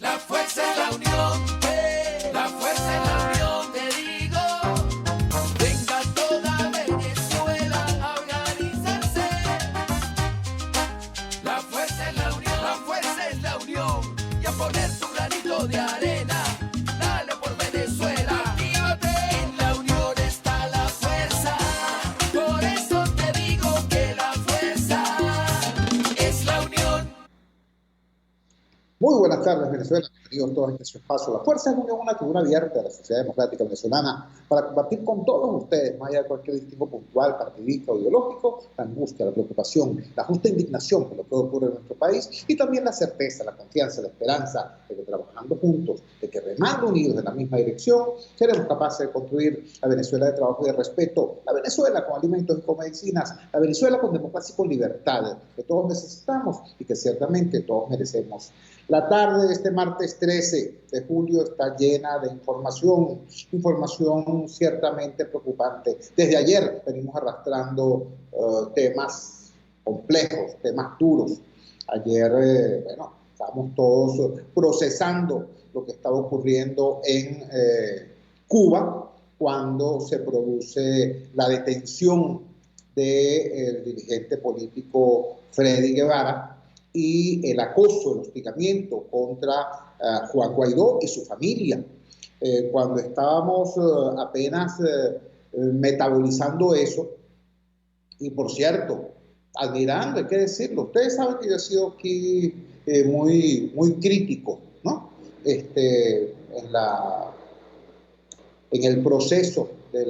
La fuerza es la unión, la fuerza es la unión, te digo. Venga toda Venezuela a organizarse. La fuerza es la unión, la fuerza es la unión. Y a poner tu granito de arena, dale por Venezuela. Actívate, en la unión está la fuerza. Por eso te digo que la fuerza es la unión. Muy buenas tardes, Venezuela. Bienvenidos todos a este su espacio. La Fuerza es una tribuna abierta de la sociedad democrática venezolana para compartir con todos ustedes, más allá de cualquier distingo puntual, partidista o ideológico, la angustia, la preocupación, la justa indignación por lo que ocurre en nuestro país y también la certeza, la confianza, la esperanza de que trabajando juntos, de que remando unidos en la misma dirección, seremos capaces de construir la Venezuela de trabajo y de respeto, la Venezuela con alimentos y con medicinas, la Venezuela con democracia y con libertad, que todos necesitamos y que ciertamente todos merecemos. La tarde de este martes 13 de julio está llena de información ciertamente preocupante. Desde ayer venimos arrastrando temas complejos, temas duros. Ayer, estábamos todos procesando lo que estaba ocurriendo en Cuba cuando se produce la detención del dirigente político Freddy Guevara y el acoso, el hostigamiento contra Juan Guaidó y su familia. Cuando estábamos apenas metabolizando eso, y por cierto, admirando, hay que decirlo, ustedes saben que yo he sido aquí muy crítico, ¿no? En el proceso de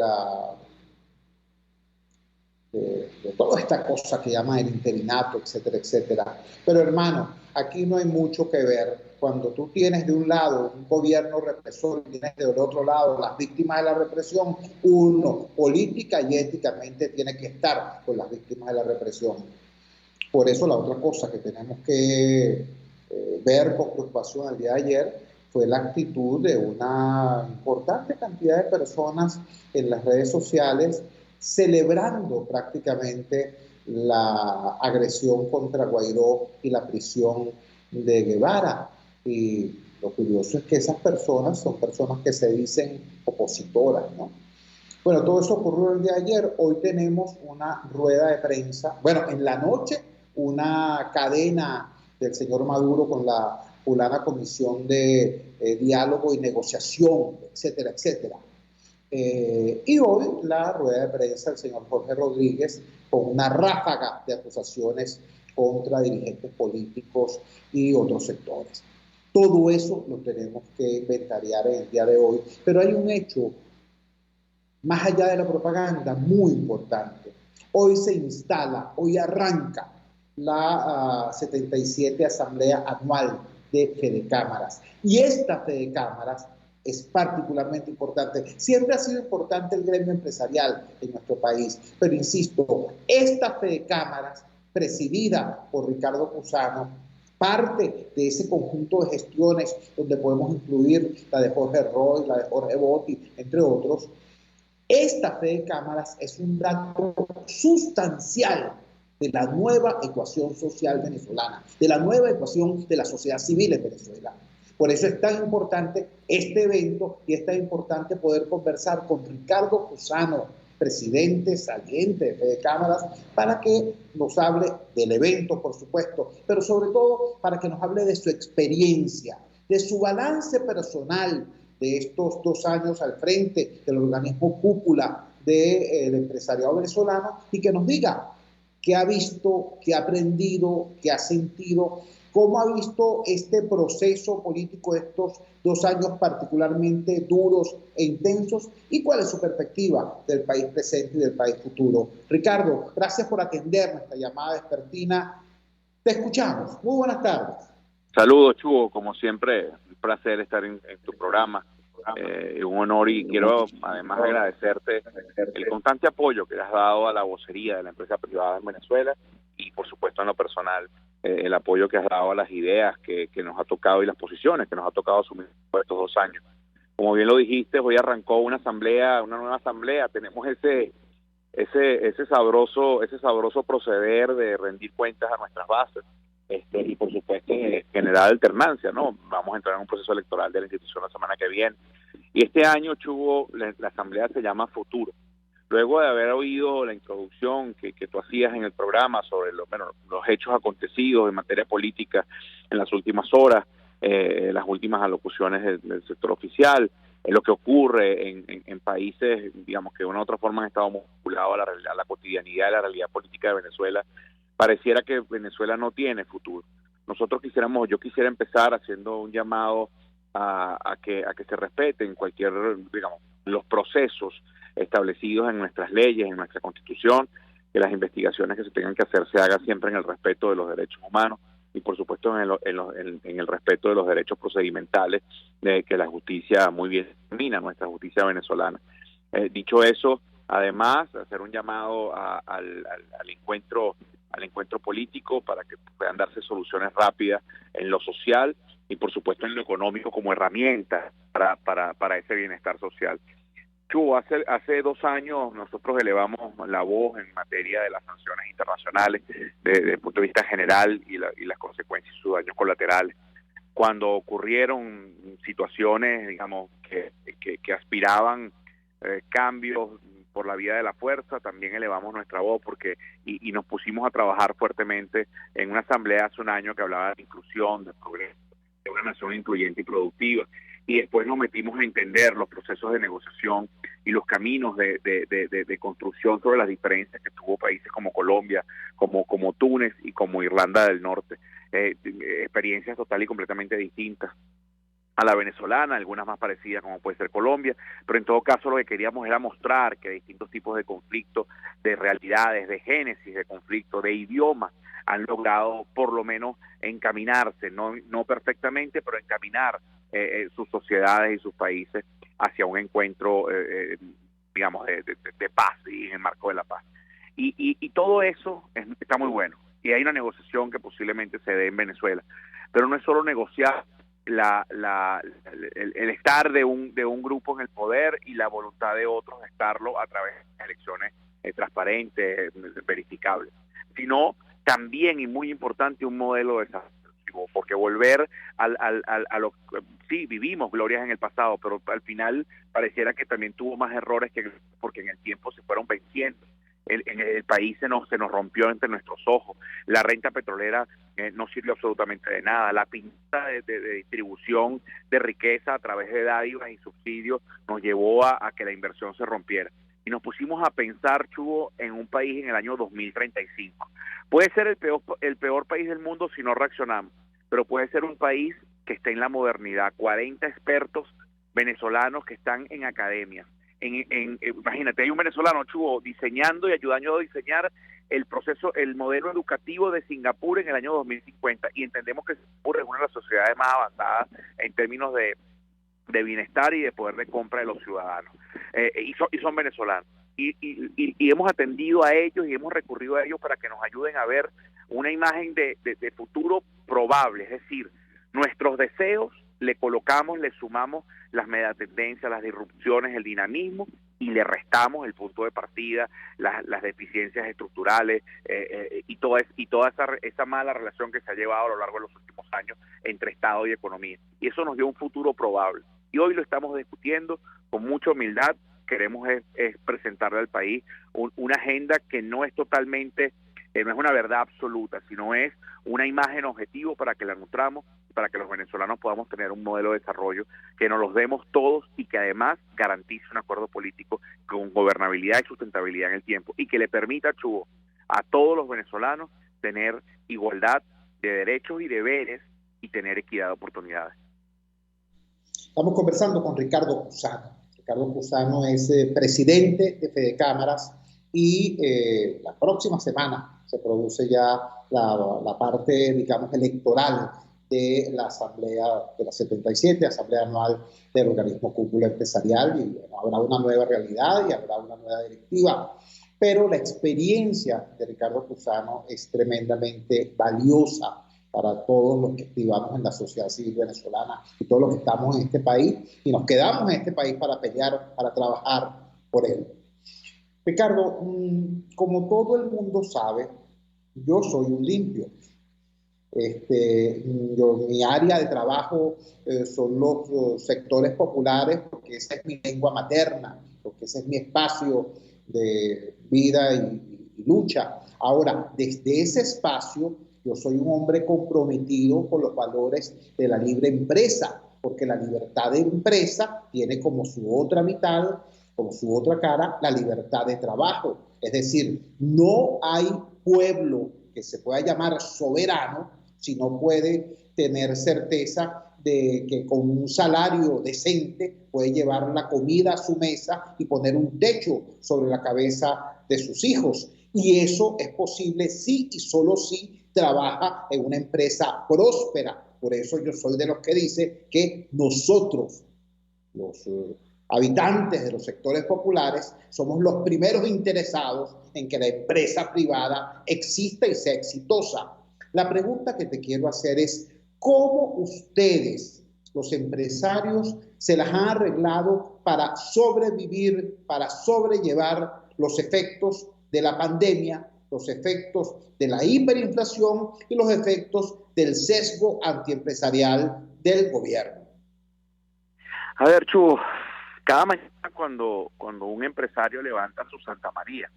toda esta cosa que llaman el interinato, etcétera, etcétera. Pero hermano, aquí no hay mucho que ver. Cuando tú tienes de un lado un gobierno represor y tienes del otro lado las víctimas de la represión, uno política y éticamente tiene que estar con las víctimas de la represión. Por eso la otra cosa que tenemos que ver con preocupación el día de ayer fue la actitud de una importante cantidad de personas en las redes sociales celebrando prácticamente la agresión contra Guaidó y la prisión de Guevara. Y lo curioso es que esas personas son personas que se dicen opositoras, ¿no? Bueno, todo eso ocurrió el día de ayer. Hoy tenemos una rueda de prensa. Bueno, en la noche, una cadena del señor Maduro con la fulana Comisión de Diálogo y Negociación, etcétera, etcétera. Y hoy la rueda de prensa del señor Jorge Rodríguez con una ráfaga de acusaciones contra dirigentes políticos y otros sectores. Todo eso lo tenemos que inventariar en el día de hoy, pero hay un hecho más allá de la propaganda muy importante. Hoy se instala, hoy arranca la 77 Asamblea Anual de Fedecámaras. Y esta Fedecámaras es particularmente importante. Siempre ha sido importante el gremio empresarial en nuestro país, pero insisto, esta Fedecámaras, presidida por Ricardo Cusano, parte de ese conjunto de gestiones donde podemos incluir la de Jorge Roy, la de Jorge Botti, entre otros. Esta Fedecámaras es un dato sustancial de la nueva ecuación social venezolana, de la nueva ecuación de la sociedad civil en Venezuela. Por eso es tan importante este evento y es tan importante poder conversar con Ricardo Cusano, presidente saliente de Fedecámaras, para que nos hable del evento, por supuesto, pero sobre todo para que nos hable de su experiencia, de su balance personal de estos 2 años al frente del organismo cúpula del empresariado venezolano y que nos diga qué ha visto, qué ha aprendido, qué ha sentido, cómo ha visto este proceso político de estos 2 años particularmente duros e intensos y cuál es su perspectiva del país presente y del país futuro. Ricardo, gracias por atender nuestra llamada vespertina. Te escuchamos. Muy buenas tardes. Saludos, Chugo, como siempre, un placer estar en tu programa, un honor, y quiero además agradecerte el constante apoyo que has dado a la vocería de la empresa privada en Venezuela y por supuesto en lo personal, el apoyo que has dado a las ideas que nos ha tocado y las posiciones que nos ha tocado asumir por estos 2 años. Como bien lo dijiste, hoy arrancó una nueva asamblea, tenemos ese sabroso proceder de rendir cuentas a nuestras bases. y por supuesto generar alternancia, ¿no? Vamos a entrar en un proceso electoral de la institución la semana que viene. Y este año, Chugo, la asamblea se llama Futuro. Luego de haber oído la introducción que tú hacías en el programa sobre los hechos acontecidos en materia política en las últimas horas, las últimas alocuciones del sector oficial, lo que ocurre en países, digamos, que de una u otra forma han estado vinculados a la cotidianidad de la realidad política de Venezuela, pareciera que Venezuela no tiene futuro. Yo quisiera empezar haciendo un llamado a que se respeten digamos, los procesos establecidos en nuestras leyes, en nuestra Constitución, que las investigaciones que se tengan que hacer se hagan siempre en el respeto de los derechos humanos y por supuesto en el respeto de los derechos procedimentales que la justicia muy bien determina, nuestra justicia venezolana. Dicho eso, además, hacer un llamado al encuentro político para que puedan darse soluciones rápidas en lo social y por supuesto en lo económico como herramienta para ese bienestar social. Hace 2 años nosotros elevamos la voz en materia de las sanciones internacionales desde el punto de vista general y las consecuencias y sus daños colaterales. Cuando ocurrieron situaciones, digamos, que aspiraban cambios por la vía de la fuerza, también elevamos nuestra voz y nos pusimos a trabajar fuertemente en una asamblea hace un año que hablaba de inclusión, de progreso, de una nación incluyente y productiva. Y después nos metimos a entender los procesos de negociación y los caminos de construcción sobre las diferencias que tuvo países como Colombia, como Túnez y como Irlanda del Norte. Experiencias total y completamente distintas a la venezolana, algunas más parecidas como puede ser Colombia, pero en todo caso lo que queríamos era mostrar que distintos tipos de conflictos, de realidades, de génesis de conflicto, de idiomas, han logrado por lo menos encaminarse, no perfectamente, pero encaminar sus sociedades y sus países hacia un encuentro, digamos, de paz y en el marco de la paz. Y todo eso está muy bueno. Y hay una negociación que posiblemente se dé en Venezuela, pero no es solo negociar el estar de un grupo en el poder y la voluntad de otros de estarlo a través de elecciones transparentes, verificables, sino también, y muy importante, un modelo de desarrollo, porque volver a lo sí, vivimos glorias en el pasado, pero al final pareciera que también tuvo más errores porque en el tiempo se fueron venciendo. El país se nos rompió entre nuestros ojos. La renta petrolera no sirvió absolutamente de nada. La pinta de distribución de riqueza a través de dádivas y subsidios nos llevó a que la inversión se rompiera. Y nos pusimos a pensar, Chugo, en un país en el año 2035. Puede ser el peor país del mundo si no reaccionamos, pero puede ser un país que esté en la modernidad. 40 expertos venezolanos que están en academias. Imagínate, hay un venezolano, Chugo, diseñando y ayudando a diseñar el modelo educativo de Singapur en el año 2050, y entendemos que Singapur es una de las sociedades más avanzadas en términos de bienestar y de poder de compra de los ciudadanos, y son venezolanos, y hemos atendido a ellos y hemos recurrido a ellos para que nos ayuden a ver una imagen de futuro probable, es decir, nuestros deseos le colocamos, le sumamos las megatendencias, las disrupciones, el dinamismo, y le restamos el punto de partida, las deficiencias estructurales y toda esa mala relación que se ha llevado a lo largo de los últimos años entre Estado y economía. Y eso nos dio un futuro probable. Y hoy lo estamos discutiendo con mucha humildad. Queremos es presentarle al país una agenda que no es totalmente, no es una verdad absoluta, sino es una imagen objetivo para que la nutramos, para que los venezolanos podamos tener un modelo de desarrollo que nos los demos todos y que además garantice un acuerdo político con gobernabilidad y sustentabilidad en el tiempo, y que le permita, Chugo, a todos los venezolanos tener igualdad de derechos y deberes y tener equidad de oportunidades. Estamos conversando con Ricardo Cusano. Ricardo Cusano es presidente de Fede Cámaras, y la próxima semana se produce ya la parte, digamos, electoral de la Asamblea de la 77, Asamblea Anual del Organismo Cúpula Empresarial, y bueno, habrá una nueva realidad y habrá una nueva directiva. Pero la experiencia de Ricardo Cusano es tremendamente valiosa para todos los que activamos en la sociedad civil venezolana y todos los que estamos en este país y nos quedamos en este país para pelear, para trabajar por él. Ricardo, como todo el mundo sabe, yo soy un limpio. Mi área de trabajo son los sectores populares, porque esa es mi lengua materna, porque ese es mi espacio de vida y lucha. Ahora, desde ese espacio, yo soy un hombre comprometido con los valores de la libre empresa, porque la libertad de empresa tiene como su otra mitad, como su otra cara, la libertad de trabajo. Es decir, no hay pueblo que se pueda llamar soberano si no puede tener certeza de que con un salario decente puede llevar la comida a su mesa y poner un techo sobre la cabeza de sus hijos. Y eso es posible si y solo si trabaja en una empresa próspera. Por eso yo soy de los que dice que nosotros, los habitantes de los sectores populares, somos los primeros interesados en que la empresa privada exista y sea exitosa. La pregunta que te quiero hacer es, ¿cómo ustedes, los empresarios, se las han arreglado para sobrevivir, para sobrellevar los efectos de la pandemia, los efectos de la hiperinflación y los efectos del sesgo antiempresarial del gobierno? A ver, Chu, cada mañana cuando un empresario levanta su Santa María,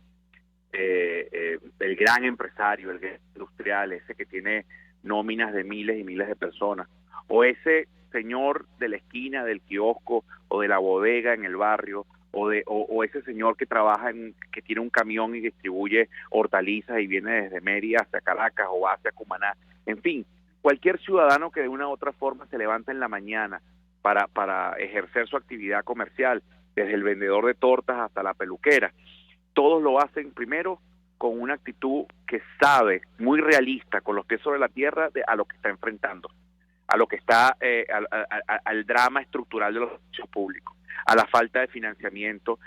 el gran empresario, el gran industrial, ese que tiene nóminas de miles y miles de personas, o ese señor de la esquina del kiosco o de la bodega en el barrio, o ese señor que trabaja que tiene un camión y distribuye hortalizas y viene desde Mérida hasta Caracas o hacia Cumaná, en fin, cualquier ciudadano que de una u otra forma se levanta en la mañana para ejercer su actividad comercial, desde el vendedor de tortas hasta la peluquera, todos lo hacen primero con una actitud que sabe, muy realista, con los pies sobre la tierra, a lo que está enfrentando, a lo que está, al drama estructural de los servicios públicos, a la falta de financiamiento,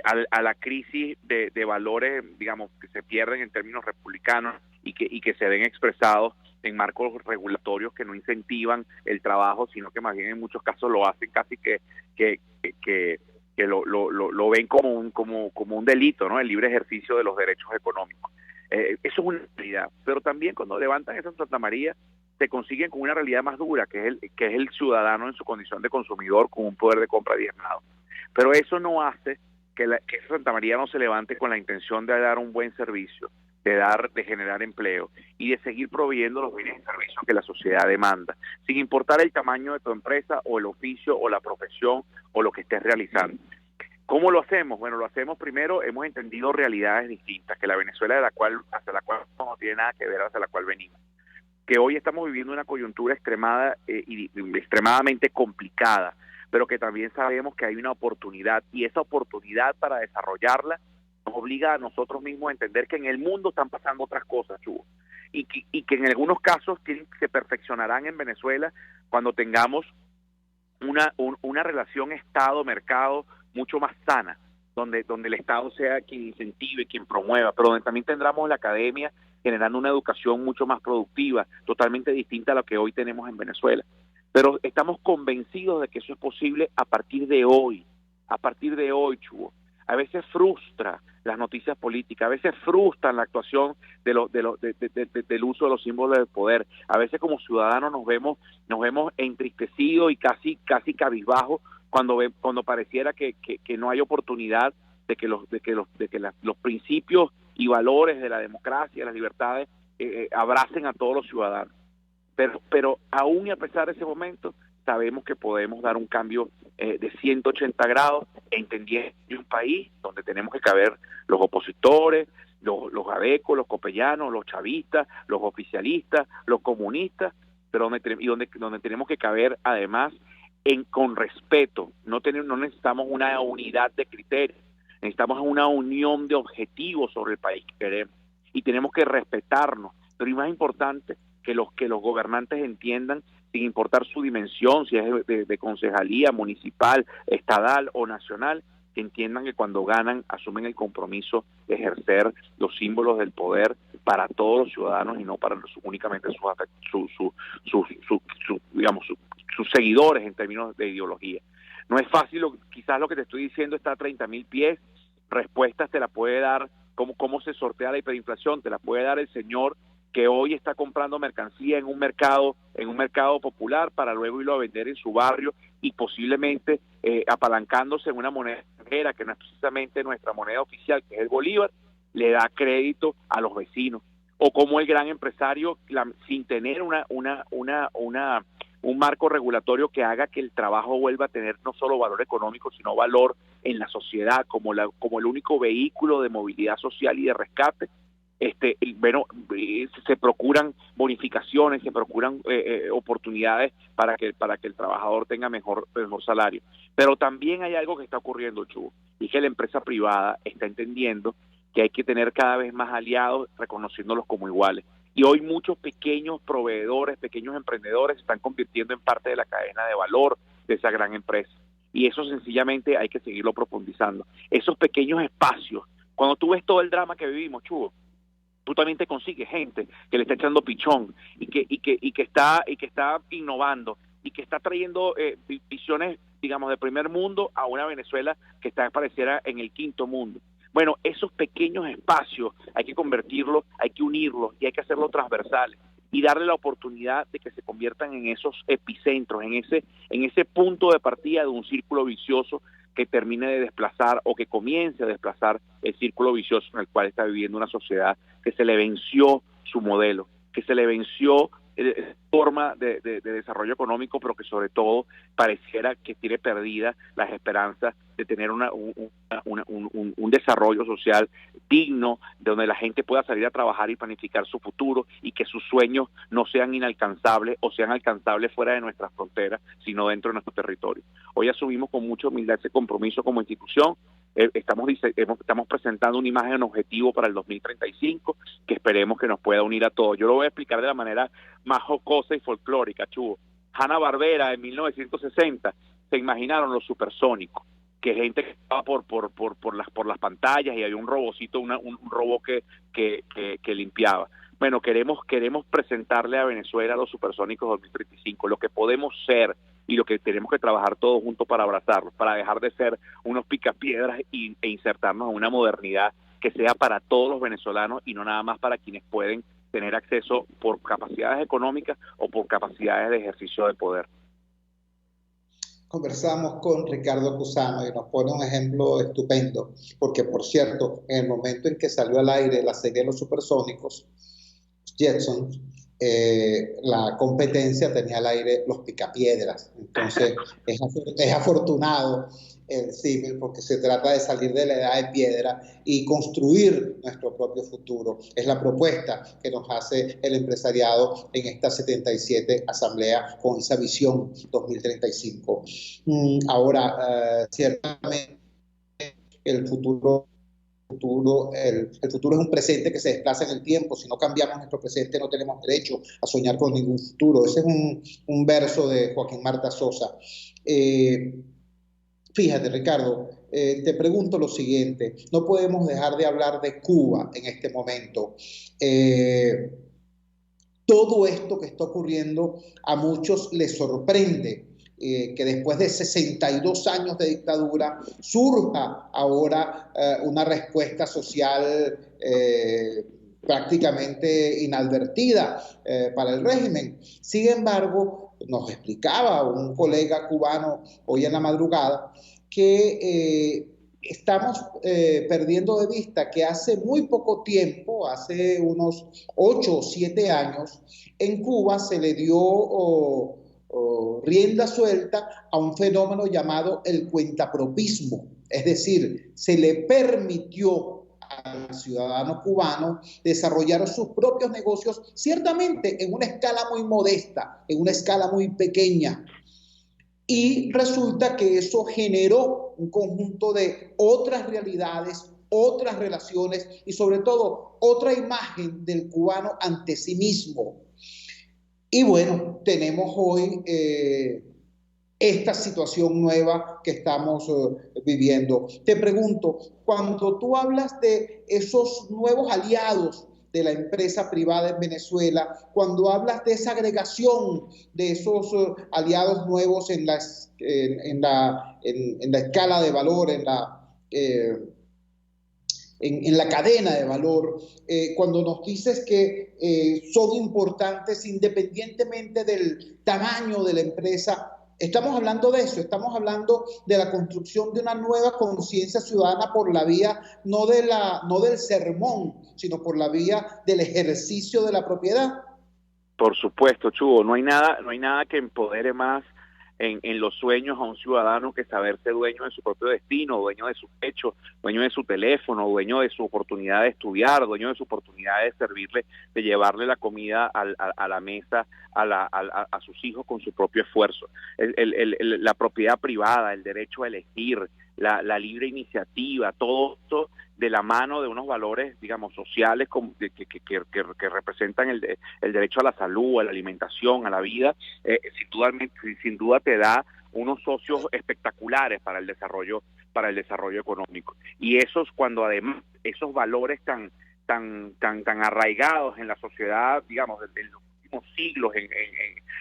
a la crisis de valores, digamos, que se pierden en términos republicanos y que se ven expresados en marcos regulatorios que no incentivan el trabajo, sino que más bien en muchos casos lo hacen casi que lo ven como un delito, ¿no? El libre ejercicio de los derechos económicos. Eso es una realidad. Pero también cuando levantan esa Santa María, se consiguen con una realidad más dura, que es el ciudadano en su condición de consumidor con un poder de compra diezmado. Pero eso no hace que esa Santa María no se levante con la intención de dar un buen servicio, de generar empleo y de seguir proveyendo los bienes y servicios que la sociedad demanda, sin importar el tamaño de tu empresa o el oficio o la profesión o lo que estés realizando. ¿Cómo lo hacemos? Bueno, lo hacemos primero, hemos entendido realidades distintas, que la Venezuela hacia la cual no tiene nada que ver hacia la cual venimos, que hoy estamos viviendo una coyuntura extremadamente complicada, pero que también sabemos que hay una oportunidad, y esa oportunidad para desarrollarla nos obliga a nosotros mismos a entender que en el mundo están pasando otras cosas, Chugo, y que en algunos casos se perfeccionarán en Venezuela cuando tengamos una relación Estado-mercado mucho más sana, donde el Estado sea quien incentive, quien promueva, pero donde también tendremos la academia generando una educación mucho más productiva, totalmente distinta a lo que hoy tenemos en Venezuela. Pero estamos convencidos de que eso es posible a partir de hoy, Chugo. A veces frustra las noticias políticas, a veces frustran la actuación del uso de los símbolos del poder. A veces como ciudadanos nos vemos entristecidos y casi cabizbajos cuando pareciera que no hay oportunidad de que los principios y valores de la democracia, las libertades, abracen a todos los ciudadanos. Pero aún y a pesar de ese momento, sabemos que podemos dar un cambio de 180 grados, entendiendo un país donde tenemos que caber los opositores, los adecos, los copellanos, los chavistas, los oficialistas, los comunistas, pero donde tenemos que caber además con respeto. No necesitamos una unidad de criterios, necesitamos una unión de objetivos sobre el país que queremos, y tenemos que respetarnos, pero y más importante, que los gobernantes entiendan, sin importar su dimensión, si es de concejalía, municipal, estadal o nacional, que entiendan que cuando ganan asumen el compromiso de ejercer los símbolos del poder para todos los ciudadanos y no para únicamente sus seguidores en términos de ideología. No es fácil, quizás lo que te estoy diciendo está a 30.000 pies, respuestas te la puede dar, cómo se sortea la hiperinflación, te la puede dar el señor que hoy está comprando mercancía en un mercado popular para luego irlo a vender en su barrio y posiblemente apalancándose en una moneda extranjera que no es precisamente nuestra moneda oficial, que es el bolívar, le da crédito a los vecinos. O como el gran empresario, sin tener un marco regulatorio que haga que el trabajo vuelva a tener no solo valor económico, sino valor en la sociedad, como el único vehículo de movilidad social y de rescate. Se procuran bonificaciones, se procuran oportunidades para que el trabajador tenga mejor salario. Pero también hay algo que está ocurriendo, Chugo, y que la empresa privada está entendiendo que hay que tener cada vez más aliados, reconociéndolos como iguales. Y hoy muchos pequeños proveedores, pequeños emprendedores se están convirtiendo en parte de la cadena de valor de esa gran empresa. Y eso sencillamente hay que seguirlo profundizando. Esos pequeños espacios, cuando tú ves todo el drama que vivimos, Chugo, tú también te consigues gente que le está echando pichón y que está innovando y que está trayendo visiones, digamos, de primer mundo a una Venezuela que pareciera en el quinto mundo. Bueno, esos pequeños espacios hay que convertirlos, hay que unirlos y hay que hacerlos transversales y darle la oportunidad de que se conviertan en esos epicentros, en ese punto de partida de un círculo vicioso que termine de desplazar o que comience a desplazar el círculo vicioso en el cual está viviendo una sociedad que se le venció su modelo, que se le venció forma de desarrollo económico, pero que sobre todo pareciera que tiene perdidas las esperanzas de tener un desarrollo social digno, donde la gente pueda salir a trabajar y planificar su futuro y que sus sueños no sean inalcanzables o sean alcanzables fuera de nuestras fronteras, sino dentro de nuestro territorio. Hoy asumimos con mucha humildad ese compromiso como institución. Estamos presentando una imagen objetivo para el 2035 que esperemos que nos pueda unir a todos. Yo lo voy a explicar de la manera más jocosa y folclórica, Chugo. Hanna-Barbera en 1960 se imaginaron los supersónicos, que gente que estaba por las pantallas y había un robocito, un robot que limpiaba. Bueno, queremos presentarle a Venezuela los supersónicos 2035, lo que podemos ser y lo que tenemos que trabajar todos juntos para abrazarlos, para dejar de ser unos picapiedras e insertarnos en una modernidad que sea para todos los venezolanos y no nada más para quienes pueden tener acceso por capacidades económicas o por capacidades de ejercicio de poder. Conversamos con Ricardo Cusano y nos pone un ejemplo estupendo, porque por cierto, en el momento en que salió al aire la serie de los supersónicos, Jetsons, la competencia tenía al aire los picapiedras. Entonces es afortunado el símil porque se trata de salir de la edad de piedra y construir nuestro propio futuro. Es la propuesta que nos hace el empresariado en esta 77 asamblea con esa visión 2035. Ahora, ciertamente el futuro es un presente que se desplaza en el tiempo. Si no cambiamos nuestro presente, no tenemos derecho a soñar con ningún futuro. Ese es un verso de Joaquín Marta Sosa. Fíjate, Ricardo, te pregunto lo siguiente. No podemos dejar de hablar de Cuba en este momento. Todo esto que está ocurriendo a muchos les sorprende. Que después de 62 años de dictadura surja ahora una respuesta social prácticamente inadvertida para el régimen. Sin embargo, nos explicaba un colega cubano hoy en la madrugada que estamos perdiendo de vista que hace muy poco tiempo, hace unos 8 o 7 años, en Cuba se le dio rienda suelta a un fenómeno llamado el cuentapropismo. Es decir, se le permitió al ciudadano cubano desarrollar sus propios negocios, ciertamente en una escala muy modesta, en una escala muy pequeña. Y resulta que eso generó un conjunto de otras realidades, otras relaciones y sobre todo otra imagen del cubano ante sí mismo. Y bueno, tenemos hoy esta situación nueva que estamos viviendo. Te pregunto, cuando tú hablas de esos nuevos aliados de la empresa privada en Venezuela, cuando hablas de esa agregación de esos aliados nuevos en la escala de valor, en la cadena de valor, cuando nos dices que son importantes independientemente del tamaño de la empresa. Estamos hablando de eso, estamos hablando de la construcción de una nueva conciencia ciudadana por la vía no del sermón, sino por la vía del ejercicio de la propiedad. Por supuesto, Chugo, no hay nada que empodere más en los sueños a un ciudadano que saberse dueño de su propio destino, dueño de sus hechos, dueño de su teléfono, dueño de su oportunidad de estudiar, dueño de su oportunidad de servirle, de llevarle la comida a la mesa a sus hijos con su propio esfuerzo. La propiedad privada, el derecho a elegir, la libre iniciativa, todo esto de la mano de unos valores, digamos, sociales que representan el derecho a la salud, a la alimentación, a la vida, sin duda te da unos socios espectaculares para el desarrollo económico. Y cuando además esos valores tan arraigados en la sociedad, digamos, desde los últimos siglos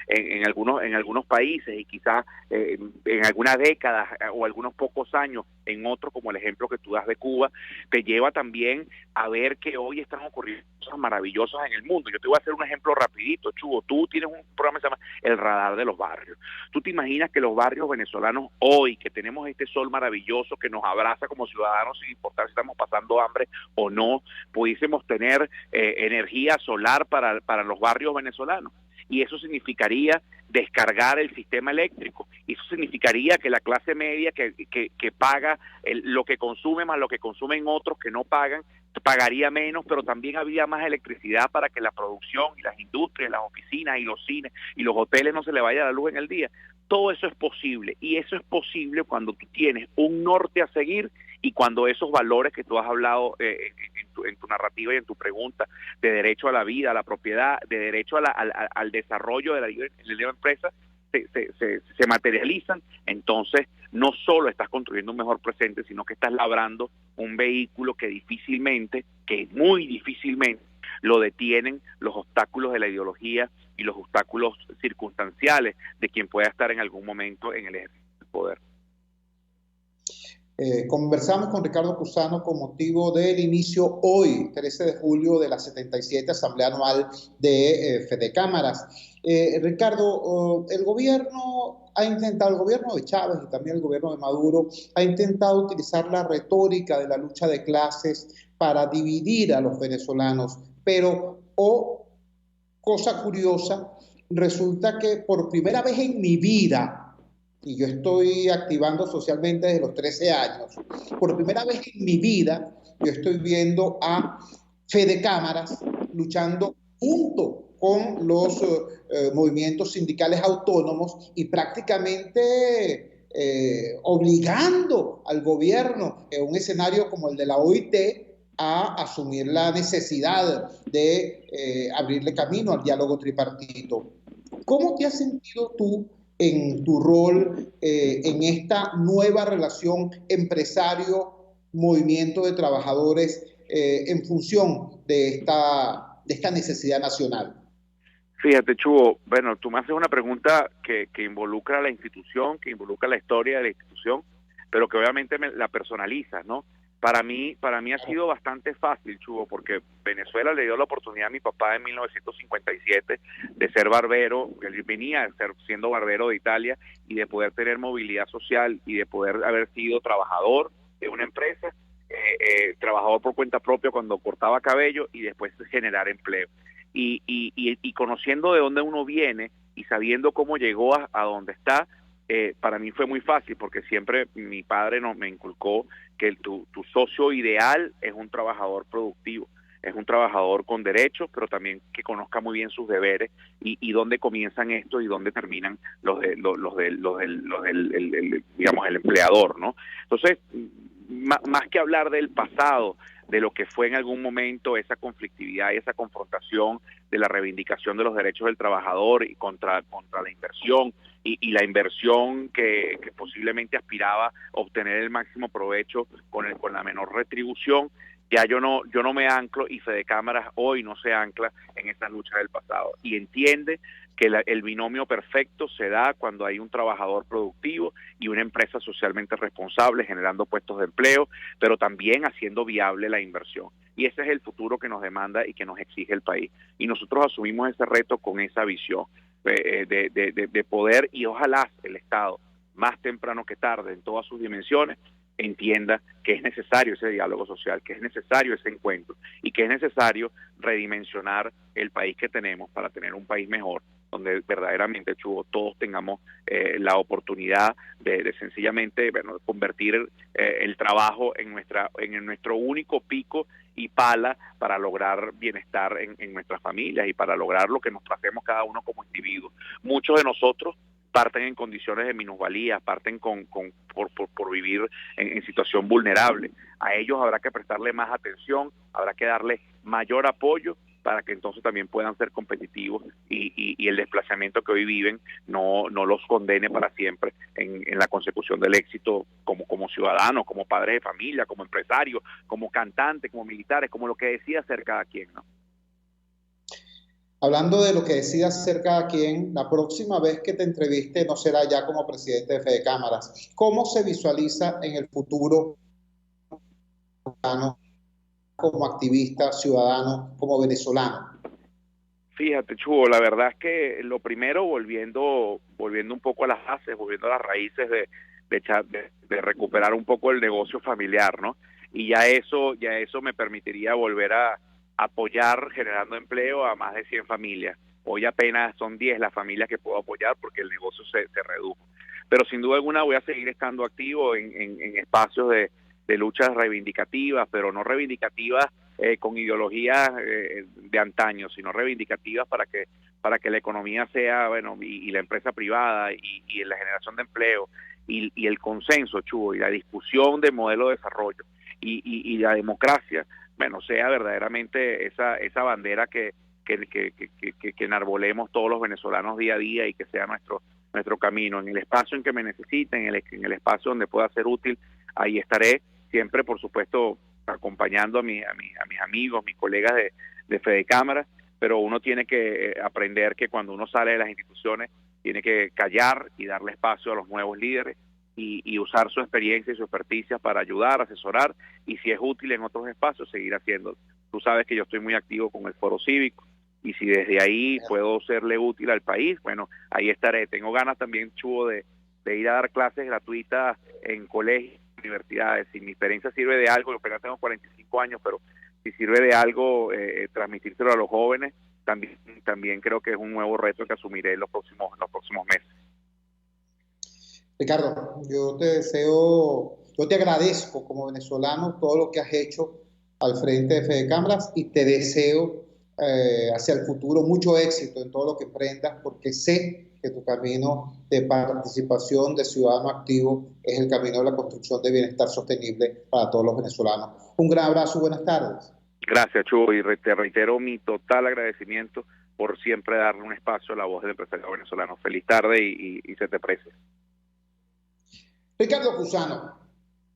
en algunos países y quizás en algunas décadas o algunos pocos años en otros, como el ejemplo que tú das de Cuba, te lleva también a ver que hoy están ocurriendo cosas maravillosas en el mundo. Yo te voy a hacer un ejemplo rapidito, Chugo. Tú tienes un programa que se llama El Radar de los Barrios. ¿Tú te imaginas que los barrios venezolanos hoy, que tenemos este sol maravilloso que nos abraza como ciudadanos sin importar si estamos pasando hambre o no, pudiésemos tener energía solar para los barrios venezolanos? Y eso significaría descargar el sistema eléctrico. Eso significaría que la clase media que paga lo que consume más lo que consumen otros que no pagan, pagaría menos, pero también habría más electricidad para que la producción y las industrias, las oficinas y los cines y los hoteles no se le vaya la luz en el día. Todo eso es posible, y eso es posible cuando tú tienes un norte a seguir y cuando esos valores que tú has hablado en tu narrativa y en tu pregunta, de derecho a la vida, a la propiedad, de derecho al desarrollo de la libre empresa, se materializan. Entonces no solo estás construyendo un mejor presente, sino que estás labrando un vehículo que muy difícilmente lo detienen los obstáculos de la ideología y los obstáculos circunstanciales de quien pueda estar en algún momento en el ejercicio del poder. Conversamos con Ricardo Cusano con motivo del inicio hoy, 13 de julio, de la 77 Asamblea Anual de Fedecámaras. Ricardo, el gobierno de Chávez y también el gobierno de Maduro ha intentado utilizar la retórica de la lucha de clases para dividir a los venezolanos, pero, cosa curiosa, resulta que por primera vez en mi vida, y yo estoy activando socialmente desde los 13 años, por primera vez en mi vida yo estoy viendo a Fedecámaras luchando junto con los movimientos sindicales autónomos y prácticamente obligando al gobierno en un escenario como el de la OIT a asumir la necesidad de abrirle camino al diálogo tripartito. ¿Cómo te has sentido tú en tu rol en esta nueva relación empresario-movimiento de trabajadores en función de esta necesidad nacional? Fíjate, Chugo, bueno, tú me haces una pregunta que involucra a la institución, que involucra la historia de la institución, pero que obviamente la personalizas, ¿no? Para mí ha sido bastante fácil, Chugo, porque Venezuela le dio la oportunidad a mi papá en 1957 de ser barbero. Él venía siendo barbero de Italia, y de poder tener movilidad social y de poder haber sido trabajador de una empresa, trabajador por cuenta propia cuando cortaba cabello, y después generar empleo. Y conociendo de dónde uno viene y sabiendo cómo llegó a donde está, para mí fue muy fácil, porque siempre mi padre me inculcó que tu socio ideal es un trabajador productivo, es un trabajador con derechos, pero también que conozca muy bien sus deberes y dónde comienzan estos y dónde terminan los del digamos, el empleador, ¿no? Entonces, más que hablar del pasado, de lo que fue en algún momento esa conflictividad y esa confrontación de la reivindicación de los derechos del trabajador y contra la inversión, y la inversión que posiblemente aspiraba a obtener el máximo provecho con la menor retribución, ya yo no me anclo, y Fedecámaras hoy no se ancla en esa lucha del pasado, y entiende que el binomio perfecto se da cuando hay un trabajador productivo y una empresa socialmente responsable generando puestos de empleo, pero también haciendo viable la inversión. Y ese es el futuro que nos demanda y que nos exige el país. Y nosotros asumimos ese reto con esa visión de poder, y ojalá el Estado, más temprano que tarde, en todas sus dimensiones, entienda que es necesario ese diálogo social, que es necesario ese encuentro y que es necesario redimensionar el país que tenemos para tener un país mejor, donde verdaderamente, Chugo, todos tengamos la oportunidad de sencillamente, bueno, convertir el trabajo en nuestro único pico y pala para lograr bienestar en nuestras familias y para lograr lo que nos tracemos cada uno como individuos. Muchos de nosotros parten en condiciones de minusvalía, parten por vivir en situación vulnerable. A ellos habrá que prestarle más atención, habrá que darle mayor apoyo para que entonces también puedan ser competitivos y el desplazamiento que hoy viven no los condene para siempre en la consecución del éxito como ciudadanos, como padres de familia, como empresarios, como cantantes, como militares, como lo que decida hacer cada quien, ¿no? Hablando de lo que decida hacer cada quien, la próxima vez que te entreviste no será ya como presidente de Fede Cámaras. ¿Cómo se visualiza en el futuro como activista, ciudadano, como venezolano? Fíjate, Chugo, la verdad es que lo primero, volviendo un poco a las bases, volviendo a las raíces de recuperar un poco el negocio familiar, ¿no? Y ya eso me permitiría volver a apoyar generando empleo a más de 100 familias. Hoy apenas son 10 las familias que puedo apoyar porque el negocio se redujo. Pero sin duda alguna voy a seguir estando activo en espacios de luchas reivindicativas, pero no reivindicativas con ideologías de antaño, sino reivindicativas para que la economía sea, bueno, y la empresa privada y la generación de empleo y el consenso, Chugo, y la discusión de modelo de desarrollo y la democracia, bueno, sea verdaderamente esa bandera que enarbolemos todos los venezolanos día a día y que sea nuestro camino. En el espacio en que me necesiten, en el espacio donde pueda ser útil, ahí estaré, siempre, por supuesto, acompañando a mis amigos, mis colegas de Fede Cámaras, pero uno tiene que aprender que cuando uno sale de las instituciones tiene que callar y darle espacio a los nuevos líderes y usar su experiencia y su experticia para ayudar, asesorar, y si es útil en otros espacios, seguir haciéndolo. Tú sabes que yo estoy muy activo con el Foro Cívico, y si desde ahí puedo serle útil al país, bueno, ahí estaré. Tengo ganas también, Chugo, de ir a dar clases gratuitas en colegios, universidades. Si mi experiencia sirve de algo, yo apenas tengo 45 años, pero si sirve de algo, transmitírselo a los jóvenes, también creo que es un nuevo reto que asumiré en los próximos meses. Ricardo, yo te agradezco como venezolano todo lo que has hecho al frente de Fede Cámaras y te deseo hacia el futuro mucho éxito en todo lo que emprendas, porque sé que tu camino de participación, de ciudadano activo, es el camino de la construcción de bienestar sostenible para todos los venezolanos. Un gran abrazo, buenas tardes. Gracias, Chugo, y te reitero mi total agradecimiento por siempre darle un espacio a la voz del empresario venezolano. Feliz tarde y se te aprecia. Ricardo Cusano,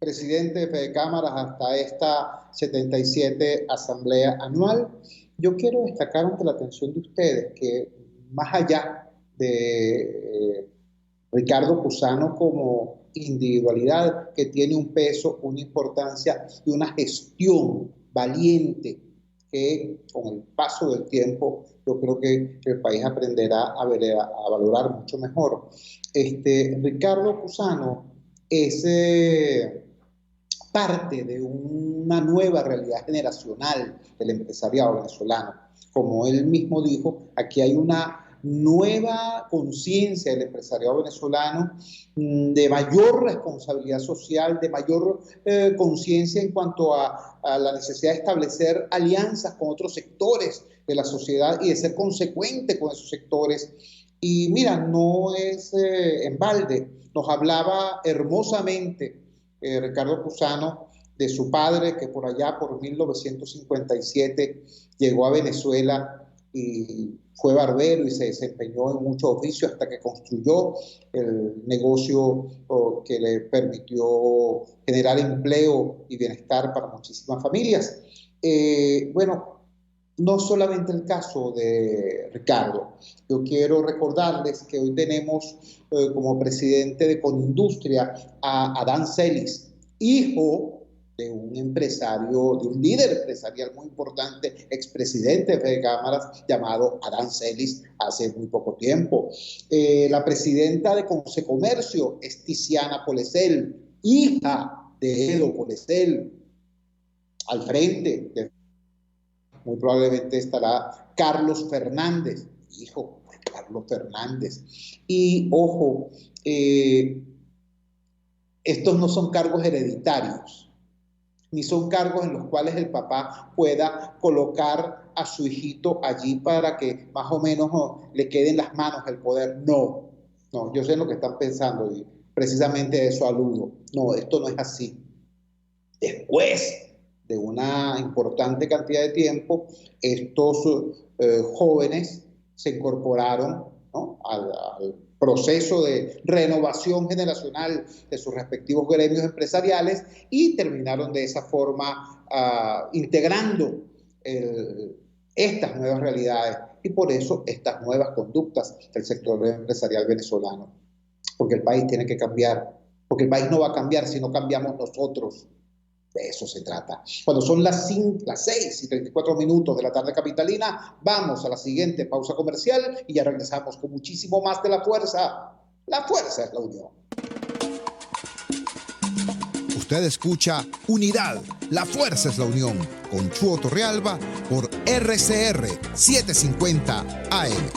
presidente de Fede Cámaras hasta esta 77 Asamblea Anual. Yo quiero destacar ante la atención de ustedes que más allá de Ricardo Cusano como individualidad que tiene un peso, una importancia y una gestión valiente que con el paso del tiempo yo creo que el país aprenderá a valorar mucho mejor. Ricardo Cusano es parte de una nueva realidad generacional del empresariado venezolano. Como él mismo dijo, aquí hay una nueva conciencia del empresariado venezolano, de mayor responsabilidad social, de mayor conciencia en cuanto a la necesidad de establecer alianzas con otros sectores de la sociedad y de ser consecuente con esos sectores. Y mira, no es en balde. Nos hablaba hermosamente Ricardo Cusano de su padre, que por allá, por 1957, llegó a Venezuela y fue barbero y se desempeñó en muchos oficios hasta que construyó el negocio que le permitió generar empleo y bienestar para muchísimas familias. Bueno, no solamente el caso de Ricardo. Yo quiero recordarles que hoy tenemos como presidente de Conindustria a Adán Celis, hijo de un empresario, de un líder empresarial muy importante, expresidente de Fede Cámaras, llamado Adán Celis, hace muy poco tiempo. La presidenta de Consecomercio es Tiziana Polesel, hija de Edo Polesel. Al frente de muy probablemente estará Carlos Fernández, hijo de Carlos Fernández. Y ojo, estos no son cargos hereditarios, ni son cargos en los cuales el papá pueda colocar a su hijito allí para que más o menos le quede en las manos el poder. No, yo sé lo que están pensando y precisamente a eso aludo. No, esto no es así. Después de una importante cantidad de tiempo, estos jóvenes se incorporaron, ¿no?, al proceso de renovación generacional de sus respectivos gremios empresariales y terminaron de esa forma integrando estas nuevas realidades y por eso estas nuevas conductas del sector empresarial venezolano. Porque el país tiene que cambiar, porque el país no va a cambiar si no cambiamos nosotros. De eso se trata. Cuando son las 6:34 de la tarde capitalina, vamos a la siguiente pausa comercial y ya regresamos con muchísimo más de La Fuerza. La fuerza es la unión. Usted escucha Unidad, la fuerza es la unión, con Chuo Torrealba por RCR 750 AM.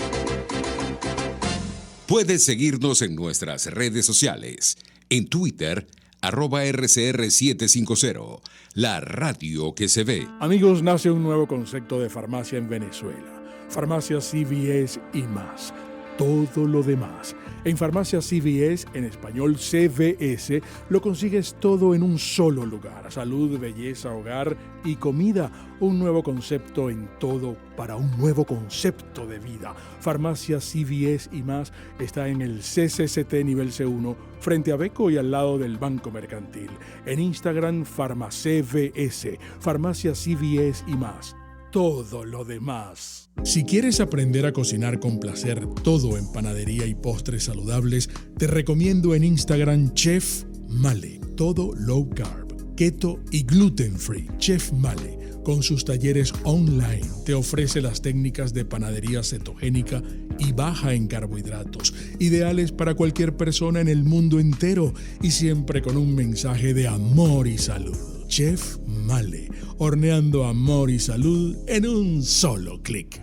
Puedes seguirnos en nuestras redes sociales. En Twitter, @RCR750, la radio que se ve. Amigos, nace un nuevo concepto de farmacia en Venezuela. Farmacia CVS y más. Todo lo demás. En Farmacia CVS, en español CVS, lo consigues todo en un solo lugar. Salud, belleza, hogar y comida. Un nuevo concepto en todo para un nuevo concepto de vida. Farmacia CVS y más está en el CCCT nivel C1, frente a Beco y al lado del Banco Mercantil. En Instagram, FarmaCVS. Farmacia CVS y más. Todo lo demás. Si quieres aprender a cocinar con placer todo en panadería y postres saludables, te recomiendo en Instagram Chef Male. Todo low carb, keto y gluten free. Chef Male, con sus talleres online, te ofrece las técnicas de panadería cetogénica y baja en carbohidratos, ideales para cualquier persona en el mundo entero y siempre con un mensaje de amor y salud. Chef Male, horneando amor y salud en un solo clic.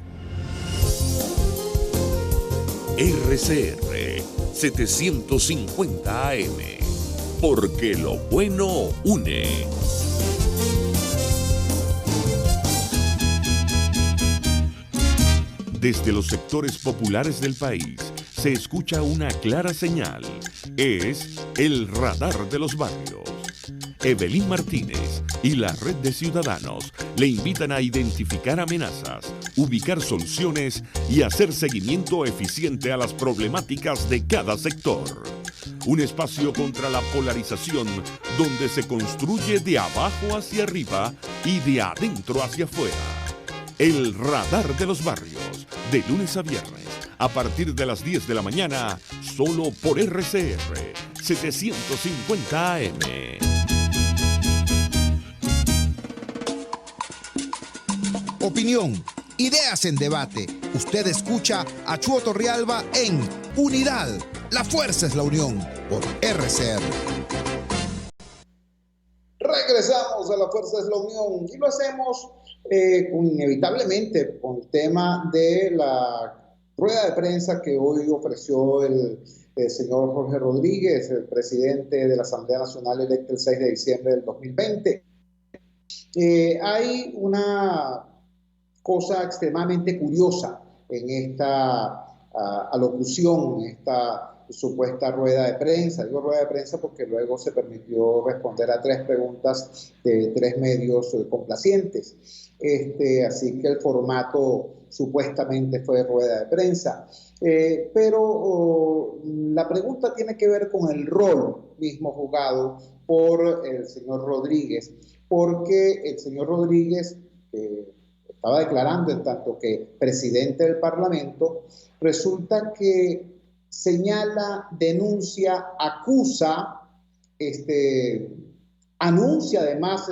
RCR 750 AM, porque lo bueno une. Desde los sectores populares del país se escucha una clara señal. Es el radar de los barrios. Evelyn Martínez y la Red de Ciudadanos le invitan a identificar amenazas, ubicar soluciones y hacer seguimiento eficiente a las problemáticas de cada sector. Un espacio contra la polarización donde se construye de abajo hacia arriba y de adentro hacia afuera. El radar de los barrios, de lunes a viernes, a partir de las 10 de la mañana, solo por RCR 750 AM. Opinión, ideas en debate. Usted escucha a Chuo Torrealba en Unidad, la fuerza es la unión, por RCR. Regresamos a La Fuerza es la Unión y lo hacemos inevitablemente con el tema de la rueda de prensa que hoy ofreció el señor Jorge Rodríguez, el presidente de la Asamblea Nacional electa el 6 de diciembre del 2020. Hay una cosa extremadamente curiosa en esta alocución, en esta supuesta rueda de prensa. Digo rueda de prensa porque luego se permitió responder a 3 preguntas de 3 medios complacientes. Así que el formato supuestamente fue rueda de prensa. Pero la pregunta tiene que ver con el rol mismo jugado por el señor Rodríguez, porque el señor Rodríguez estaba declarando en tanto que presidente del Parlamento, resulta que señala, denuncia, acusa, anuncia además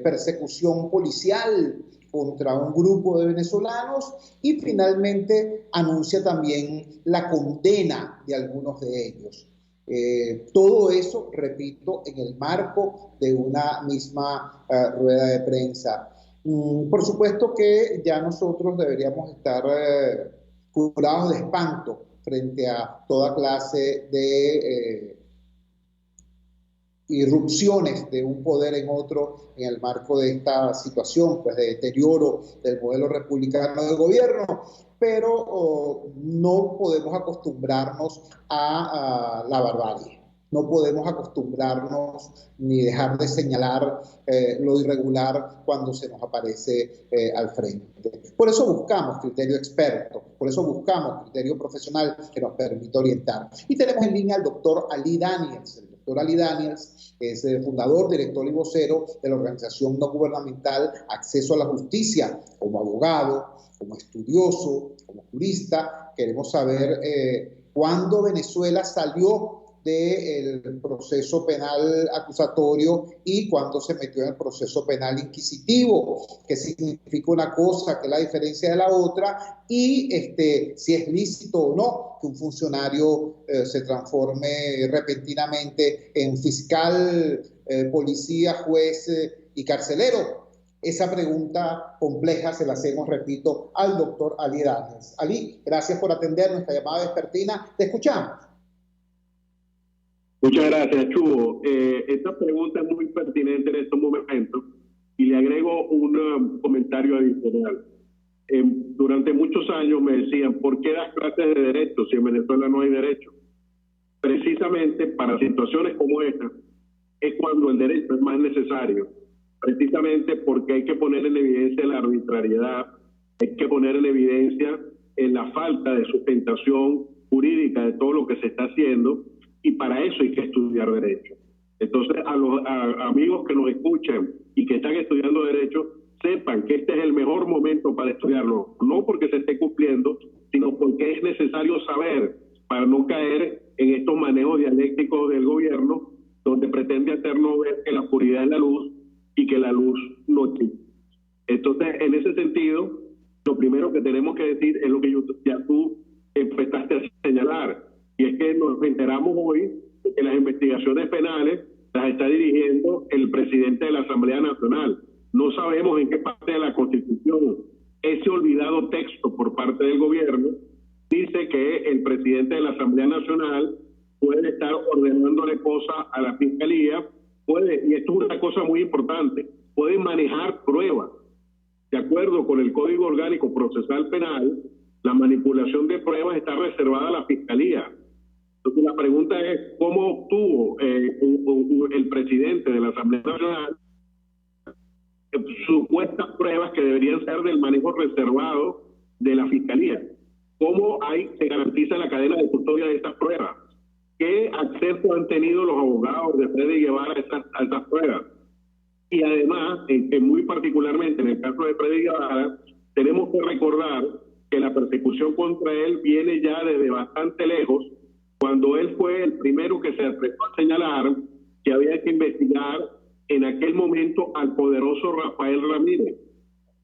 persecución policial contra un grupo de venezolanos y finalmente anuncia también la condena de algunos de ellos. Todo eso, repito, en el marco de una misma rueda de prensa. Por supuesto que ya nosotros deberíamos estar curados de espanto frente a toda clase de irrupciones de un poder en otro en el marco de esta situación, pues de deterioro del modelo republicano del gobierno, pero no podemos acostumbrarnos a la barbarie. No podemos acostumbrarnos ni dejar de señalar lo irregular cuando se nos aparece al frente. Por eso buscamos criterio experto, por eso buscamos criterio profesional que nos permita orientar. Y tenemos en línea al doctor Ali Daniels. El doctor Ali Daniels es fundador, director y vocero de la organización no gubernamental Acceso a la Justicia. Como abogado, como estudioso, como jurista, queremos saber cuándo Venezuela salió del proceso penal acusatorio y cuando se metió en el proceso penal inquisitivo, qué significa una cosa, qué es la diferencia de la otra y si es lícito o no que un funcionario se transforme repentinamente en fiscal, policía, juez y carcelero. Esa pregunta compleja se la hacemos, repito, al doctor Ali Daniels. Ali, gracias por atender nuestra llamada vespertina. Te escuchamos. Muchas gracias, Chugo. Esta pregunta es muy pertinente en estos momentos y le agrego un comentario adicional. Durante muchos años me decían, ¿por qué das clases de derecho si en Venezuela no hay derecho? Precisamente para situaciones como esta es cuando el derecho es más necesario, precisamente porque hay que poner en evidencia la arbitrariedad, hay que poner en evidencia la falta de sustentación jurídica de todo lo que se está haciendo. Y para eso hay que estudiar Derecho. Entonces, a los amigos que nos escuchan y que están estudiando Derecho, sepan que este es el mejor momento para estudiarlo. No porque se esté cumpliendo, sino porque es necesario saber para no caer en estos manejos dialécticos del gobierno, donde pretende hacernos ver que la oscuridad es la luz y que la luz no existe. Entonces, en ese sentido, lo primero que tenemos que decir es lo que ya tú empezaste a señalar. Y es que nos enteramos hoy de que las investigaciones penales las está dirigiendo el presidente de la Asamblea Nacional. No sabemos en qué parte de la Constitución ese olvidado texto por parte del gobierno dice que el presidente de la Asamblea Nacional puede estar ordenándole cosas a la Fiscalía, y esto es una cosa muy importante, puede manejar pruebas. De acuerdo con el Código Orgánico Procesal Penal, la manipulación de pruebas está reservada a la Fiscalía. Entonces la pregunta es, ¿cómo obtuvo el presidente de la Asamblea Nacional supuestas pruebas que deberían ser del manejo reservado de la Fiscalía? ¿Cómo se garantiza la cadena de custodia de estas pruebas? ¿Qué acceso han tenido los abogados de Freddy Guevara a esas pruebas? Y además, muy particularmente en el caso de Freddy Guevara, tenemos que recordar que la persecución contra él viene ya desde bastante lejos, cuando él fue el primero que se atrevió a señalar que había que investigar en aquel momento al poderoso Rafael Ramírez.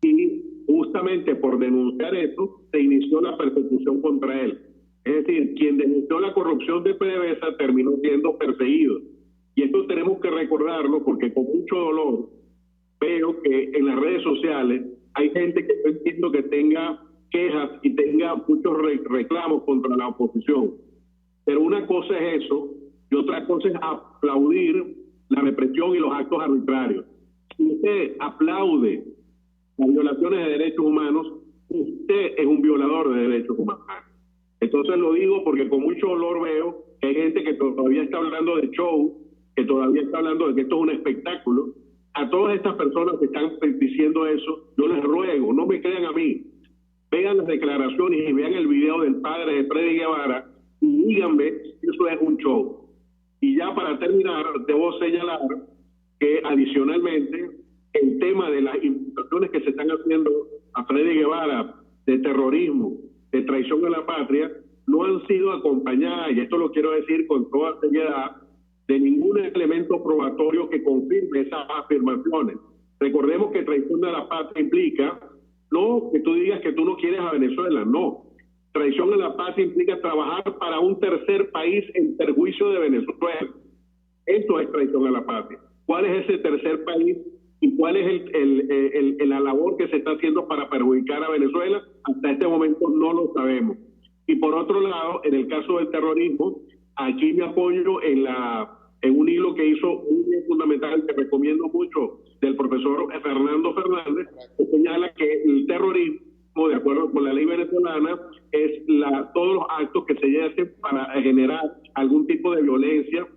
Y justamente por denunciar eso, se inició la persecución contra él. Es decir, quien denunció la corrupción de PDVSA terminó siendo perseguido. Y esto tenemos que recordarlo porque con mucho dolor veo que en las redes sociales hay gente que yo entiendo que tenga quejas y tenga muchos reclamos contra la oposición. Pero una cosa es eso y otra cosa es aplaudir la represión y los actos arbitrarios. Si usted aplaude las violaciones de derechos humanos, usted es un violador de derechos humanos. Entonces lo digo porque con mucho dolor veo que hay gente que todavía está hablando de show, que todavía está hablando de que esto es un espectáculo. A todas estas personas que están diciendo eso, yo les ruego, no me crean a mí, vean las declaraciones y vean el video del padre de Freddy Guevara y díganme que eso es un show. Y ya para terminar, debo señalar que adicionalmente el tema de las imputaciones que se están haciendo a Freddy Guevara de terrorismo, de traición a la patria, no han sido acompañadas, y esto lo quiero decir con toda seriedad, de ningún elemento probatorio que confirme esas afirmaciones. Recordemos que traición a la patria implica no que tú digas que tú no quieres a Venezuela, no. Traición a la patria implica trabajar para un tercer país en perjuicio de Venezuela. Esto es traición a la patria. ¿Cuál es ese tercer país y cuál es la labor que se está haciendo para perjudicar a Venezuela? Hasta este momento no lo sabemos. Y por otro lado, en el caso del terrorismo, aquí me apoyo en un hilo que hizo muy fundamental, que recomiendo mucho, del profesor Fernando Fernández, que señala que el terrorismo, de acuerdo con la ley venezolana, es todos los actos que se hacen para generar algún tipo de violencia.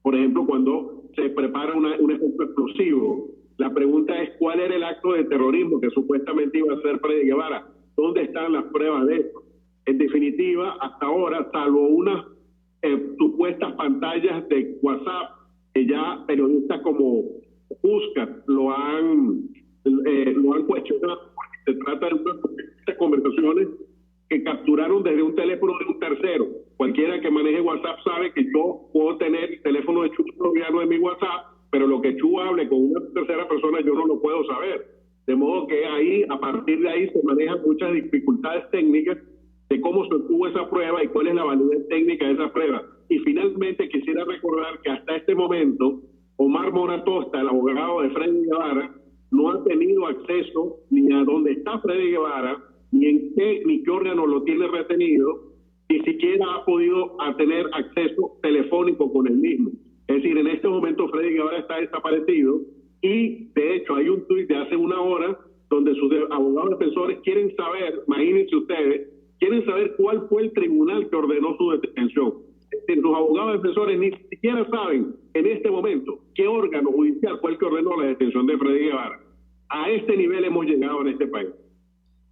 Por ejemplo, cuando se prepara un efecto explosivo. La pregunta es, ¿cuál era el acto de terrorismo que supuestamente iba a hacer Freddy Guevara? ¿Dónde están las pruebas de eso? En definitiva, hasta ahora, salvo unas supuestas pantallas de WhatsApp, que ya periodistas como Puscat lo han cuestionado, porque se trata de unas conversaciones que capturaron desde un teléfono de un tercero. Cualquiera que maneje WhatsApp sabe que yo puedo tener el teléfono de Chu Troviano en mi WhatsApp, pero lo que Chu hable con una tercera persona yo no lo puedo saber. De modo que ahí, a partir de ahí, se manejan muchas dificultades técnicas de cómo se obtuvo esa prueba y cuál es la validez técnica de esa prueba. Y finalmente quisiera recordar que hasta este momento Omar Mora Tosta, el abogado de Freddy Guevara, no ha tenido acceso ni a dónde está Freddy Guevara, ni qué órgano lo tiene retenido, ni siquiera ha podido tener acceso telefónico con él mismo. Es decir, en este momento Freddy Guevara está desaparecido y de hecho hay un tuit de hace una hora donde sus abogados defensores quieren saber, imagínense ustedes, quieren saber cuál fue el tribunal que ordenó su detención. Es decir, los abogados defensores ni siquiera saben en este momento qué órgano judicial fue el que ordenó la detención de Freddy Guevara. A este nivel hemos llegado en este país.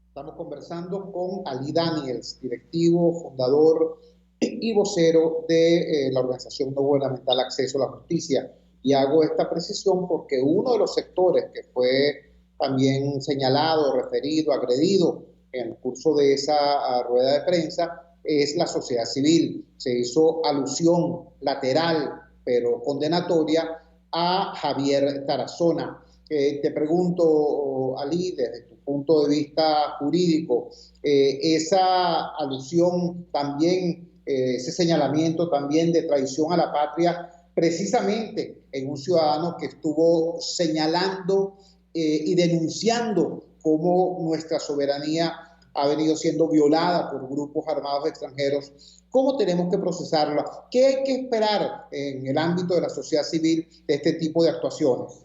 Estamos conversando con Ali Daniels, directivo, fundador y vocero de la organización no gubernamental Acceso a la Justicia. Y hago esta precisión porque uno de los sectores que fue también señalado, referido, agredido en el curso de esa rueda de prensa es la sociedad civil. Se hizo alusión lateral, pero condenatoria, a Javier Tarazona. Te pregunto, Ali, desde tu punto de vista jurídico, esa alusión también, ese señalamiento también de traición a la patria, precisamente en un ciudadano que estuvo señalando y denunciando cómo nuestra soberanía ha venido siendo violada por grupos armados extranjeros. ¿Cómo tenemos que procesarla? ¿Qué hay que esperar en el ámbito de la sociedad civil de este tipo de actuaciones?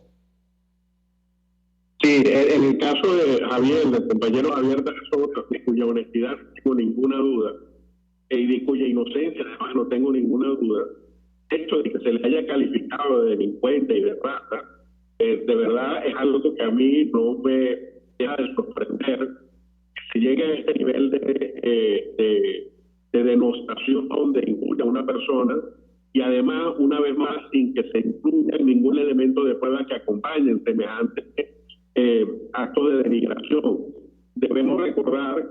Sí, en el caso de Javier, del compañero Javier Tarazona, de cuya honestidad no tengo ninguna duda, y de cuya inocencia además no tengo ninguna duda, esto de que se le haya calificado de delincuente y de rata, de verdad es algo que a mí no me deja de sorprender. Si llega a este nivel de denostación, de injuria a una persona, y además, una vez más, sin que se incluya ningún elemento de prueba que acompañe semejantes actos de denigración. Debemos recordar